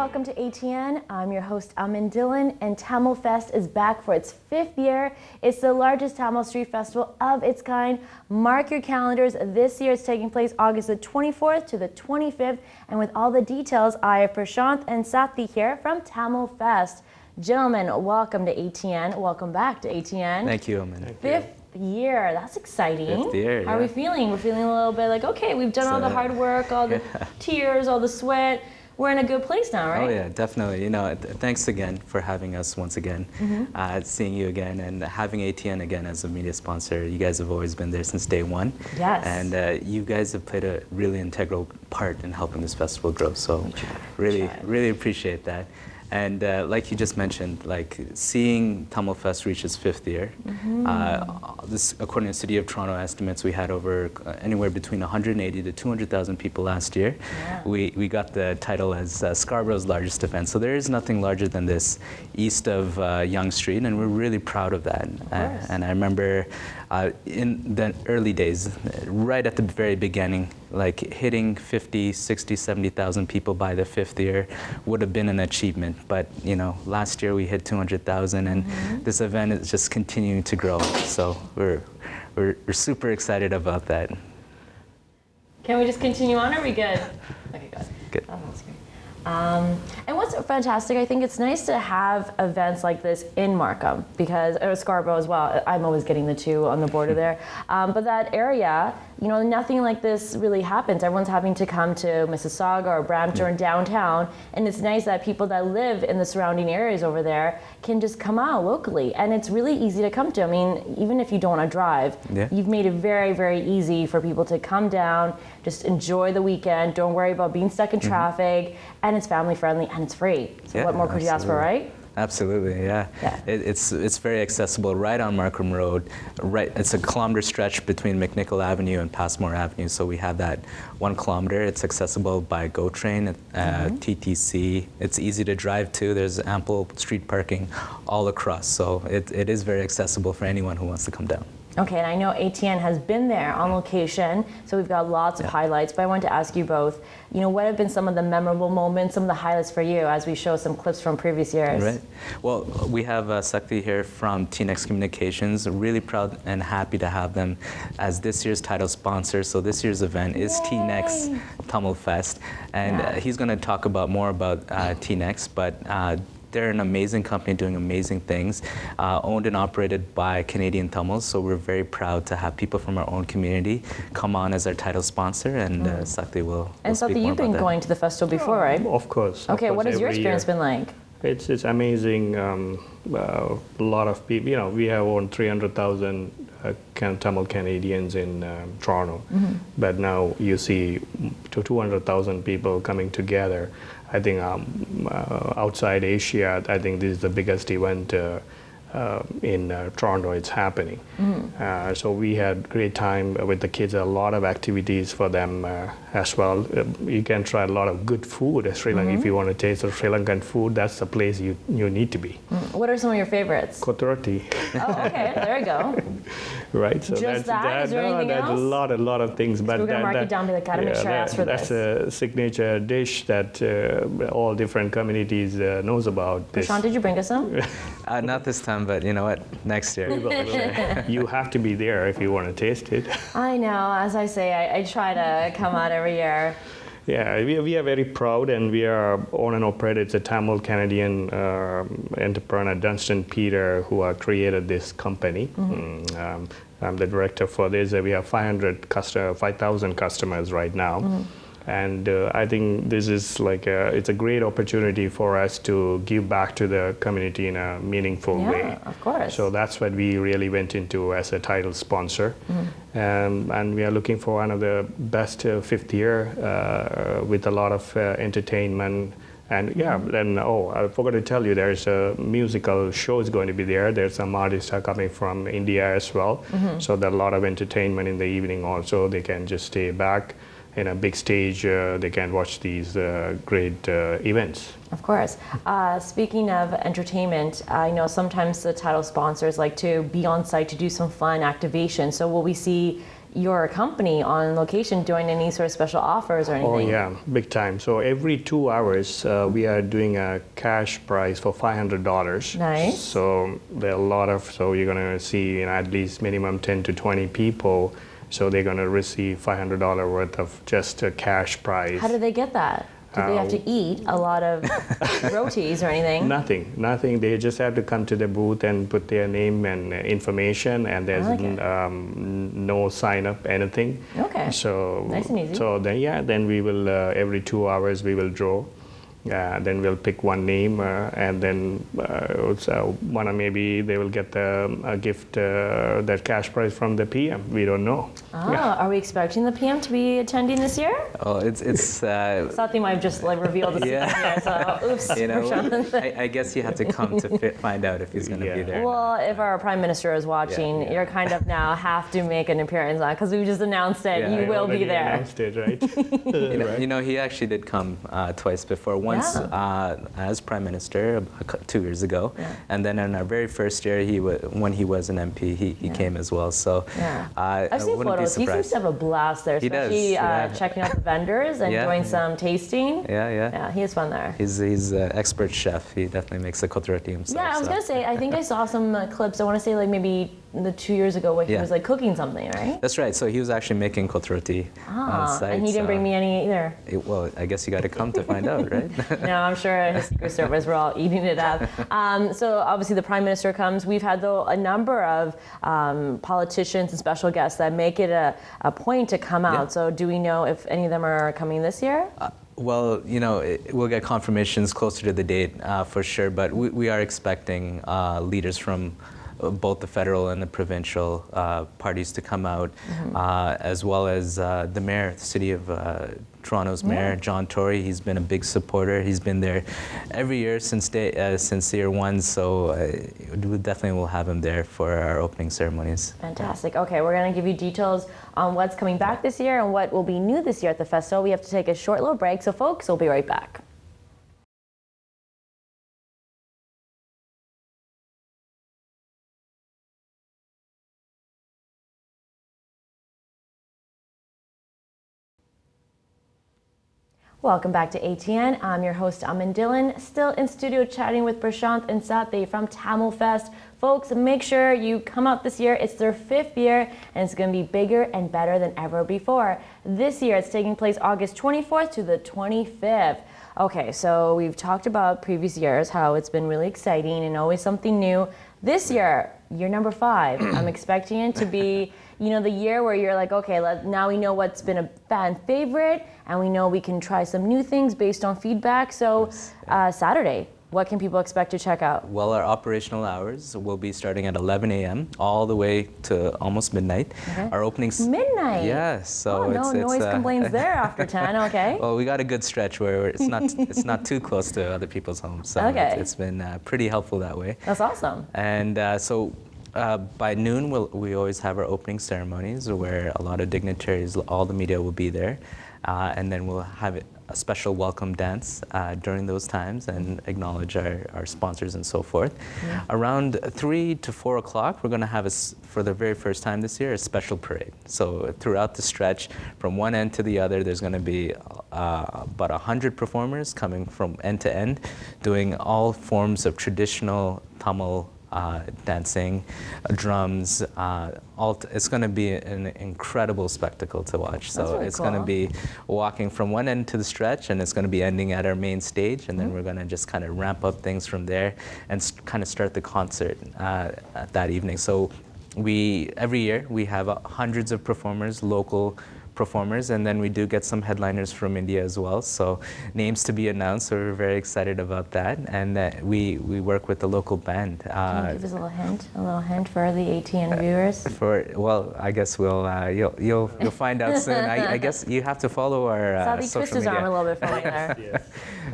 welcome to ATN. I'm your host, Amin Dillon, and Tamil Fest is back for its 5th year. It's the largest Tamil street festival of its kind. Mark your calendars. This year it's taking place August the 24th to the 25th. And with all the details, I have Prashanth and Sathy here from Tamil Fest. Gentlemen, welcome to ATN. Welcome back to ATN. Thank you, Amin. Fifth year, that's exciting. 5th year, How are we feeling? We're feeling a little bit like, okay, we've done all the hard work, all the tears, all the sweat. We're in a good place now, right? Oh yeah, definitely. You know, thanks again for having us once again, seeing you again, and having ATN again as a media sponsor. You guys have always been there since day one. Yes. And you guys have played a really integral part in helping this festival grow. So really appreciate that. And like you just mentioned, like seeing Tamil Fest reach its 5th year, this, according to the City of Toronto estimates, we had over anywhere between 180 to 200,000 people last year. Yeah. We got the title as Scarborough's largest event. So there is nothing larger than this east of Yonge Street, and we're really proud of that. And I remember in the early days, right at the very beginning, like hitting 50, 60, 70,000 people by the 5th year would have been an achievement. But you know, last year we hit 200,000, and this event is just continuing to grow. So we're super excited about that. Can we just continue on? Or are we good? Okay, good. Good. Oh, that's great. And what's fantastic, I think it's nice to have events like this in Markham, because, or Scarborough as well. I'm always getting the two on the border there. But that area, you know, nothing like this really happens. Everyone's having to come to Mississauga or Brampton or downtown, and it's nice that people that live in the surrounding areas over there can just come out locally, and it's really easy to come to. I mean, even if you don't want to drive, you've made it very, very easy for people to come down, just enjoy the weekend, don't worry about being stuck in traffic, and it's family friendly and it's free. So what more could you ask for, right? Absolutely, yeah. It's very accessible right on Markham Road. Right, it's a kilometer stretch between McNichol Avenue and Passmore Avenue. So we have that 1 kilometer. It's accessible by GO train, TTC. It's easy to drive to. There's ample street parking all across. So it is very accessible for anyone who wants to come down. Okay, and I know ATN has been there on location, so we've got lots of highlights, but I want to ask you both, you know, what have been some of the memorable moments, some of the highlights for you as we show some clips from previous years? Right. Well, we have Sathy here from TNX Communications. Really proud and happy to have them as this year's title sponsor. So this year's event is TNX Tamil Fest, and he's going to talk more about TNX, but they're an amazing company doing amazing things, owned and operated by Canadian Tamils. So we're very proud to have people from our own community come on as our title sponsor, and Sathy will And Sathy, you've been going to the festival before, right? Of course. Okay, what has your experience been like? It's amazing. A lot of people, you know, we have around 300,000 Tamil Canadians in Toronto, but now you see 200,000 people coming together. I think outside Asia, I think this is the biggest event in Toronto. It's happening. So we had great time with the kids. A lot of activities for them as well. You can try a lot of good food. Sri Lanka, if you want to taste the Sri Lankan food, that's the place you need to be. What are some of your favorites? Kotorati. Oh, okay. There you go. Right. So Just that? Is there anything else? A lot of things. So but we're going to mark it down to the Academy of Chefs for that's this. That's a signature dish that all different communities knows about. Prashanth, did you bring us some? Not this time, but you know what? Next year. You have to be there if you want to taste it. I know. As I say, I try to come out every year. Yeah, we are very proud, and we are owned and operated. It's a Tamil Canadian entrepreneur, Dunstan Peter, who created this company. I'm the director for this. We have 5,000 customers right now. And I think this is like it's a great opportunity for us to give back to the community in a meaningful way. Yeah, of course. So that's what we really went into as a title sponsor. And we are looking for one of the best 5th year with a lot of entertainment. And then, I forgot to tell you, there's a musical show is going to be there. There's some artists are coming from India as well. So there's a lot of entertainment in the evening also. They can just stay back in a big stage. They can watch these great events. Of course. Speaking of entertainment, I know sometimes the title sponsors like to be on site to do some fun activation. So will we see your company on location doing any sort of special offers or anything? Oh yeah, big time. So every 2 hours, we are doing a cash prize for $500. Nice. So there are a lot of, so you're gonna see, at least minimum 10 to 20 people. So they're gonna receive $500 worth of just a cash prize. How do they get that? Do they have to eat a lot of rotis or anything? Nothing. They just have to come to the booth and put their name and information, and there's no sign up, anything. Okay. So nice and easy. So then we will every 2 hours we will draw. Then we'll pick one name, and then maybe they will get a gift, that cash prize from the PM. We don't know. Are we expecting the PM to be attending this year? Oh, it's. Sathy might have just revealed the secret here, so oops. I guess you have to come to find out if he's going to be there. Well, if our Prime Minister is watching, you're kind of now have to make an appearance on, because we just announced it. You will be there. Announced it, right? He actually did come twice before. Once as Prime Minister 2 years ago, and then in our very first year, when he was an MP, he came as well. So I've seen photos. He seems to have a blast there, especially checking out the vendors and doing some tasting. Yeah, he is fun there. He's an expert chef. He definitely makes the kotroti himself. Yeah, I was gonna say, I think I saw some clips. I want to say maybe 2 years ago where he was cooking something, right? That's right. So he was actually making kotroti on site. And he didn't bring me any either. Well, I guess you got to come to find out, right? No, I'm sure his Secret Service were all eating it up. So obviously the Prime Minister comes. We've had a number of politicians and special guests that make it a point to come out. So do we know if any of them are coming this year? Well, we'll get confirmations closer to the date for sure, but we are expecting leaders from both the federal and the provincial parties to come out, as well as the mayor, the city of Toronto's mayor, John Tory. He's been a big supporter. He's been there every year since year one, so we definitely will have him there for our opening ceremonies. Fantastic. Okay, we're going to give you details on what's coming back this year and what will be new this year at the festival. We have to take a short little break, so folks, we'll be right back. Welcome back to ATN. I'm your host, Amin Dillon, still in studio chatting with Prashanth and Sathy from Tamil Fest. Folks, make sure you come out this year. It's their 5th year, and it's going to be bigger and better than ever before. This year, it's taking place August 24th to the 25th. Okay, so we've talked about previous years, how it's been really exciting and always something new. This year, year number 5, I'm expecting it to be the year where you're like, okay, now we know what's been a fan favorite, and we know we can try some new things based on feedback. So Saturday, what can people expect to check out? Well, our operational hours will be starting at 11 a.m. all the way to almost midnight. Okay. Our openings... Midnight? Yeah, so no noise complaints there after 10, okay. Well, we got a good stretch where it's not too close to other people's homes, so it's been pretty helpful that way. That's awesome. And by noon, we always have our opening ceremonies where a lot of dignitaries, all the media will be there. And then we'll have a special welcome dance during those times and acknowledge our sponsors and so forth. Around 3 to 4 o'clock, we're going to have, for the very first time this year, a special parade. So throughout the stretch, from one end to the other, there's going to be about 100 performers coming from end to end, doing all forms of traditional Tamil dancing, drums, it's going to be an incredible spectacle to watch. So really it's cool. going to be walking from one end to the stretch, and it's going to be ending at our main stage, and then we're going to just kind of ramp up things from there and kind of start the concert that evening. So every year we have hundreds of performers, local performers, and then we do get some headliners from India as well. So names to be announced, so we're very excited about that. And we work with the local band. Can you give us a little hint for the ATN viewers? Well, I guess you'll find out soon. I guess you have to follow our social twist his media. arm a little bit for me there.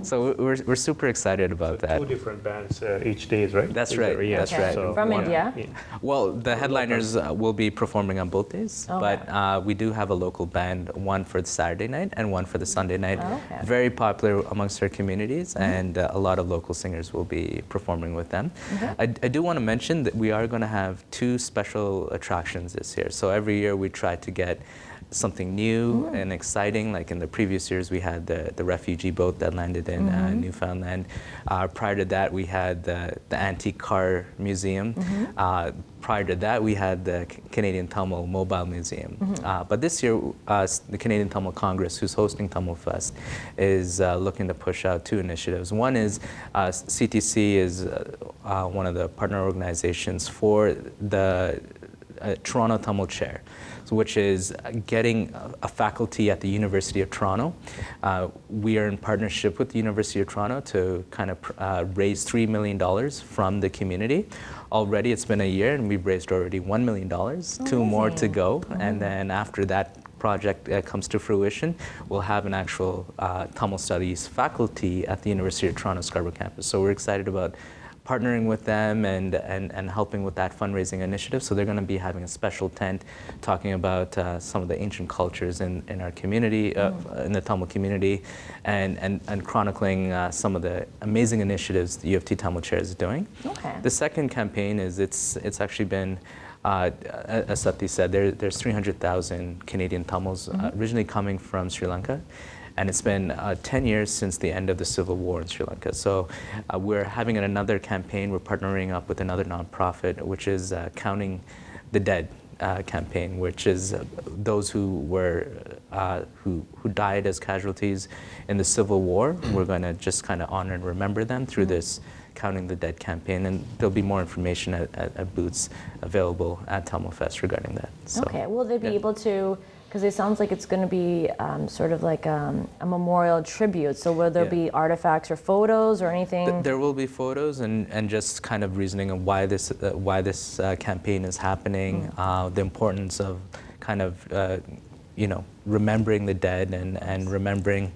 So we're super excited about that. 2 different bands each day, right? That's right. Yeah. That's right. So from India? Well, the headliners will be performing on both days, but we do have a local band, one for the Saturday night and one for the Sunday night. Oh, okay. Very popular amongst our communities, and a lot of local singers will be performing with them. I do want to mention that we are going to have 2 special attractions this year. So every year we try to get something new and exciting. Like in the previous years, we had the refugee boat that landed in Newfoundland. Prior to that, we had the antique car museum. Prior to that, we had the Canadian Tamil Mobile Museum. But this year, the Canadian Tamil Congress, who's hosting Tamil Fest, is looking to push out 2 initiatives. One is CTC is one of the partner organizations for the Toronto Tamil Chair, which is getting a faculty at the University of Toronto. We are in partnership with the University of Toronto to kind of raise $3 million from the community. Already, it's been a year, and we've raised already $1 million, 2 more to go. And then after that project comes to fruition, we'll have an actual Tamil Studies faculty at the University of Toronto Scarborough campus. So we're excited about partnering with them and helping with that fundraising initiative. So they're going to be having a special tent talking about some of the ancient cultures in our community, in the Tamil community, and chronicling some of the amazing initiatives the U of T Tamil Chair is doing. Okay. The second campaign is it's actually been, as Sathy said, there's 300,000 Canadian Tamils originally coming from Sri Lanka. And it's been 10 years since the end of the civil war in Sri Lanka. So we're having another campaign. We're partnering up with another nonprofit, which is Counting the Dead campaign, which is those who were who died as casualties in the civil war. We're going to just kind of honor and remember them through this Counting the Dead campaign, and there'll be more information at booths available at Tamil Fest regarding that. So, okay, will they be able to? Because it sounds like it's going to be sort of like a memorial tribute. So will there be artifacts or photos or anything? There will be photos and just kind of reasoning of why this campaign is happening, the importance of kind of remembering the dead and remembering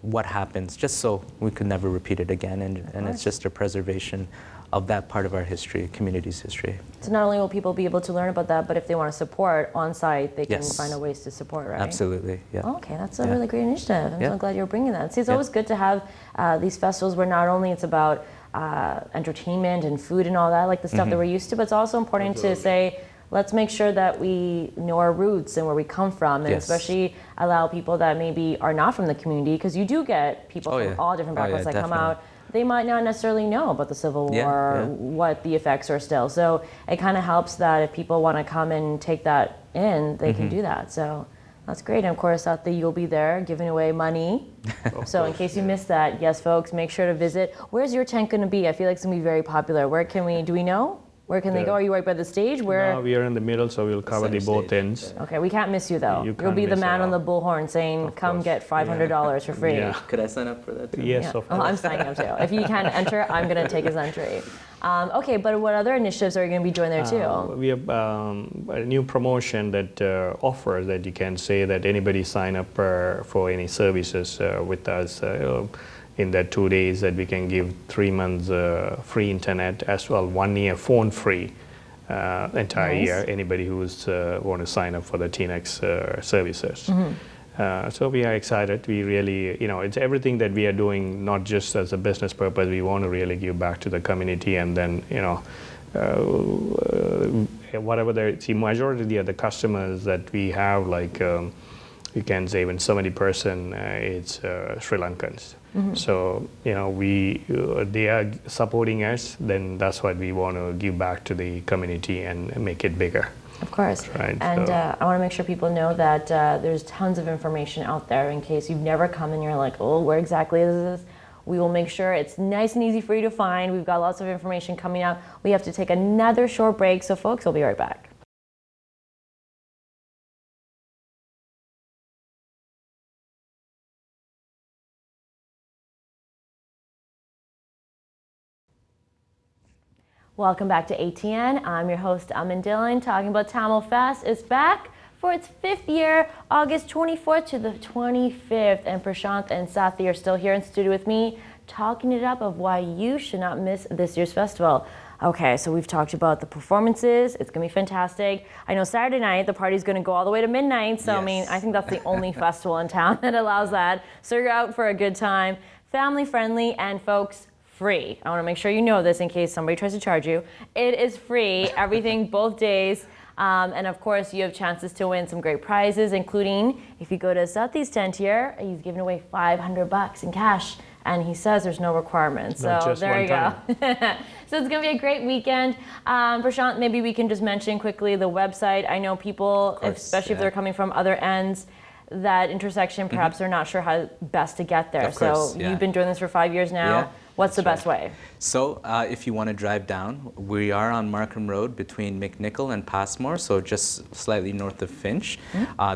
what happens, just so we could never repeat it again. And it's just a preservation of that part of our history, community's history. So not only will people be able to learn about that, but if they want to support on site, they can find a ways to support, right? Absolutely, yeah. Okay, that's a really great initiative. I'm so glad you're bringing that. See, it's always good to have these festivals where not only it's about entertainment and food and all that, like the stuff that we're used to, but it's also important to say, let's make sure that we know our roots and where we come from, and especially allow people that maybe are not from the community, because you do get people from all different backgrounds that come out. They might not necessarily know about the Civil War or what the effects are still. So it kind of helps that if people want to come and take that in, they can do that. So that's great. And of course, Sathy, you'll be there giving away money. So in case you missed that, yes, folks, make sure to visit. Where's your tent going to be? I feel like it's going to be very popular. Where can we, do we know? Where can they go? Are you right by the stage? Where? No, we are in the middle, so we'll cover the both ends. Okay, we can't miss you though. You'll be the man on the bullhorn saying, come get $500 for free. Yeah. Could I sign up for that too? Yes, of course. I'm signing up too. If you can't enter, I'm going to take his entry. Okay, but what other initiatives are you going to be doing there too? We have a new promotion that offers that you can say that anybody sign up for any services with us. In that 2 days that we can give 3 months free internet, as well 1 year phone free entire year, anybody who's want to sign up for the TNX services. So we are excited. We really, it's everything that we are doing, not just as a business purpose. We want to really give back to the community, and then, whatever the majority of the customers that we have, like you can say when 70% it's Sri Lankans. So, they are supporting us, then that's what we want to give back to the community and make it bigger. Of course. Right, and I want to make sure people know that there's tons of information out there in case you've never come and you're like, oh, where exactly is this? We will make sure it's nice and easy for you to find. We've got lots of information coming out. We have to take another short break, so folks, we'll be right back. Welcome back to ATN. I'm your host, Amin Dillon, talking about Tamil Fest. It's back for its 5th year, August 24th to the 25th. And Prashanth and Sathy are still here in studio with me, talking it up of why you should not miss this year's festival. Okay, so we've talked about the performances. It's gonna be fantastic. I know Saturday night the party's gonna go all the way to midnight. So I mean, Yes. I think that's the only festival in town that allows that. So you're out for a good time, family friendly, and folks, free. I want to make sure you know this in case somebody tries to charge you. It is free. Everything, both days. And of course, you have chances to win some great prizes, including if you go to Sathy's tent here, he's giving away $500 in cash. And he says there's no requirements. Not So just there one you time. go. So it's going to be a great weekend. Prashanth, maybe we can just mention quickly the website. I know people, course, especially if yeah. they're coming from other ends, that intersection, perhaps they're not sure how best to get there. Of course, so yeah. you've been doing this for 5 years now. Yeah, What's the that's best way? So if you want to drive down, we are on Markham Road between McNichol and Passmore, so just slightly north of Finch.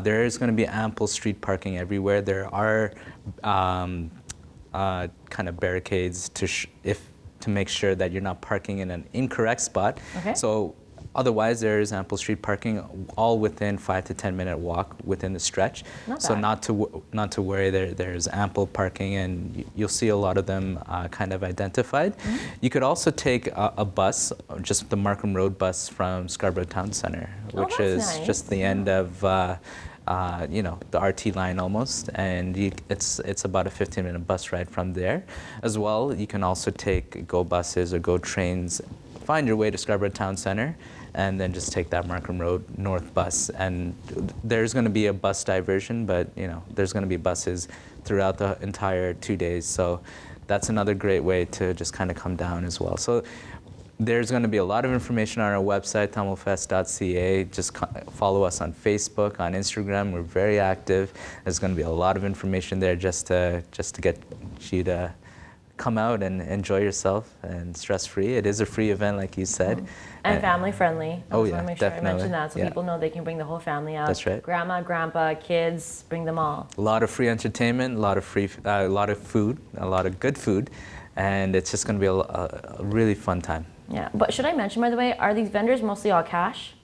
There is going to be ample street parking everywhere. There are kind of barricades to make sure that you're not parking in an incorrect spot. Okay. So otherwise, there is ample street parking, all within 5 to 10 minute walk within the stretch. Not So bad. not to worry. There's ample parking, and you'll see a lot of them kind of identified. You could also take a bus, just the Markham Road bus from Scarborough Town Center, which that's is nice. just the end of the RT line almost, and it's about a 15-minute bus ride from there. As well, you can also take GO buses or GO trains, find your way to Scarborough Town Center, and then just take that Markham Road North bus. And there's going to be a bus diversion, but there's going to be buses throughout the entire 2 days. So that's another great way to just kind of come down as well. So there's going to be a lot of information on our website, tamilfest.ca. Just follow us on Facebook, on Instagram. We're very active. There's going to be a lot of information there just to get you to come out and enjoy yourself and stress-free. It is a free event, like you said. And family friendly. I Oh, just yeah, want to make sure I definitely. mention that so Yeah. people know they can bring the whole family out. That's right. Grandma, grandpa, kids, bring them all. A lot of free entertainment, a lot of food, a lot of good food, and it's just going to be a really fun time. Yeah, but should I mention, by the way, are these vendors mostly all cash?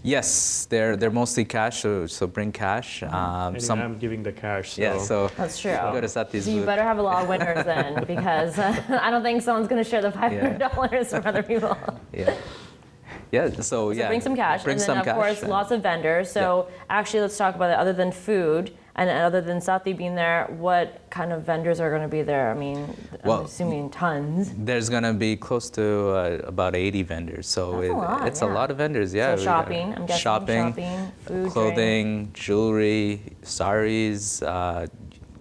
Yes, they're mostly cash, so bring cash. Anyway, I'm giving the cash. So. Yeah, so That's true. go to Sathy's So you booth. better have a lot of winners then, because I don't think someone's going to share the $500 from other people. Yeah. Yeah, so yeah. Bring some cash, Bring and then some of cash, course and- lots of vendors. So actually, let's talk about it. Other than food and other than Sathy being there, what kind of vendors are going to be there? I mean, Well, I'm assuming tons. There's going to be close to about 80 vendors, so That's a lot, it's yeah. a lot of vendors. Yeah. So we shopping, got I'm guessing shopping, food, clothing, jewelry, saris, a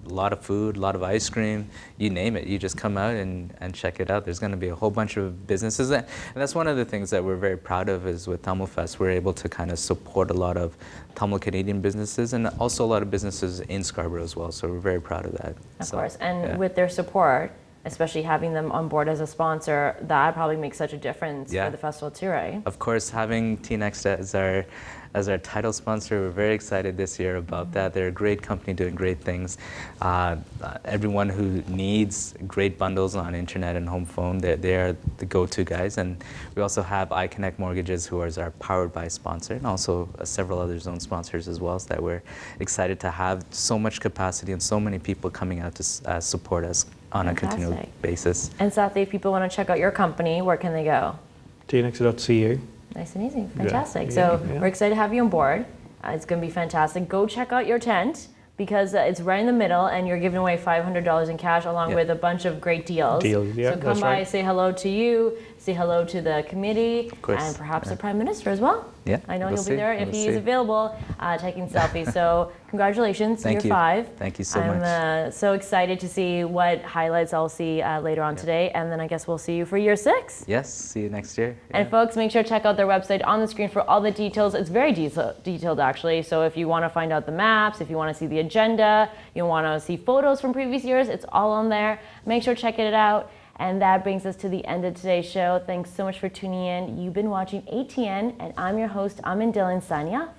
lot of food, a lot of ice cream, you name it. You just come out and check it out. There's going to be a whole bunch of businesses. And that's one of the things that we're very proud of is with Tamil Fest, we're able to kind of support a lot of Tamil Canadian businesses and also a lot of businesses in Scarborough as well. So we're very proud of that. Of So, course, and yeah. with their support, especially having them on board as a sponsor, that probably makes such a difference Yeah. for the festival too, right? Of course, having T-Next as our title sponsor, we're very excited this year about that. They're a great company doing great things. Everyone who needs great bundles on internet and home phone, they are the go-to guys. And we also have iConnect Mortgages, who is our Powered By sponsor, and also several other zone sponsors as well, so that we're excited to have so much capacity and so many people coming out to support us on a continual Fantastic. basis. And Sathy, if people want to check out your company, where can they go? tnext.ca. Nice and easy. Fantastic. Yeah, So yeah. we're excited to have you on board. It's going to be fantastic. Go check out your tent because it's right in the middle and you're giving away $500 in cash along Yeah. with a bunch of great deals. Deals, yeah, so come that's by, right. say hello to you, say hello to the committee, course, and perhaps yeah. the Prime Minister as well. Yeah, I know we'll he'll see, be there if we'll he is see. available taking selfies. So congratulations, Thank you're you. 5. Thank you so I'm much. so excited to see what highlights I'll see later on today. And then I guess we'll see you for year 6. Yes, see you next year. And folks, make sure to check out their website on the screen for all the details. It's very detailed, actually. So if you want to find out the maps, if you want to see the agenda, you want to see photos from previous years, it's all on there. Make sure to check it out. And that brings us to the end of today's show. Thanks so much for tuning in. You've been watching ATN, and I'm your host, Amin Dillon, signing off.